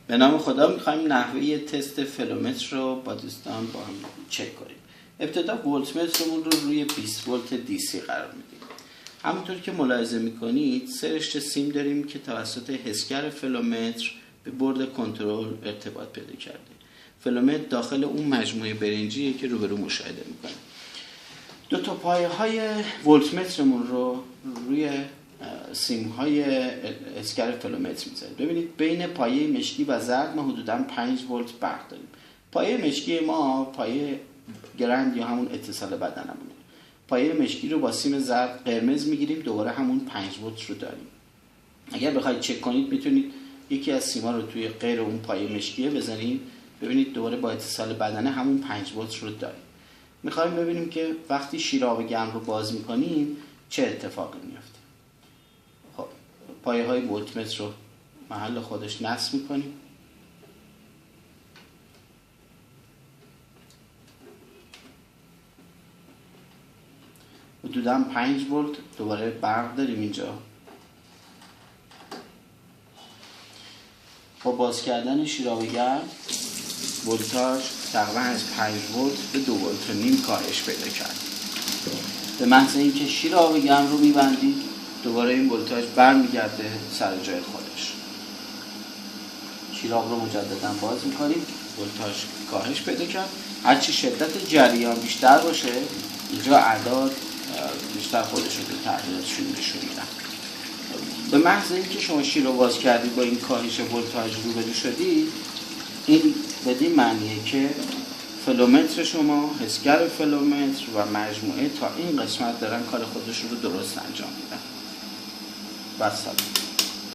به نام خدا میخوایم نحوه تست فلومتر رو با دوستان با هم چک کنیم. ابتدا ولتمترمون رو روی 20 ولت دیسی قرار میدیم. همونطور که ملاحظه میکنید 3 رشته سیم داریم که توسط حسگر فلومتر به برد کنترل ارتباط پیدا کرده. فلومتر داخل اون مجموعه برنجیه که روبرو مشاهده میکنیم. 2 تا پایه های ولتمترمون رو روی سیم های حسگر فلومتر میذاریم. ببینید بین پایه مشکی و زرد ما حدوداً 5 ولت برق داریم. پایه مشکی ما پایه گرند یا همون اتصال بدنمونه. پایه مشکی رو با سیم زرد قرمز میگیریم، دوباره همون 5 ولت رو داریم. اگر بخواید چک کنید میتونید یکی از سیما رو توی غیر اون پایه مشکیه بزنید، ببینید دوباره با اتصال بدنه همون 5 ولت رو داریم. میخوایم ببینیم که وقتی شیر آب گرم رو باز میکنیم چه اتفاقی میفته. خب پایه های ولتمتر رو محل خودش نصب میکنیم. حدوداً 5 ولت دوباره برق داریم اینجا. با باز کردن شیر آب گرم ولتاژ تقریبا از 5 ولت به 2 ولت و نیم کاهش پیدا کرد. به محض اینکه شیر آب گرم رو میبندید دوباره این ولتاژ برمیگرده سر جای خودش. شیر آب رو مجددا باز میکنیم، ولتاژ کاهش پیدا کرد. هرچی شدت جریان بیشتر باشه اینجا اعداد بیشتر خودشون به تغییراتشون نشون میدن. به محض اینکه شما شیر رو باز کردید با این کاهش ولتاژ روبرو شدید، این بدین معنیه که فلومتر شما، حسگر فلومتر و مجموعه تا این قسمت دارن کار خودشون رو درست انجام میدن. و سلام.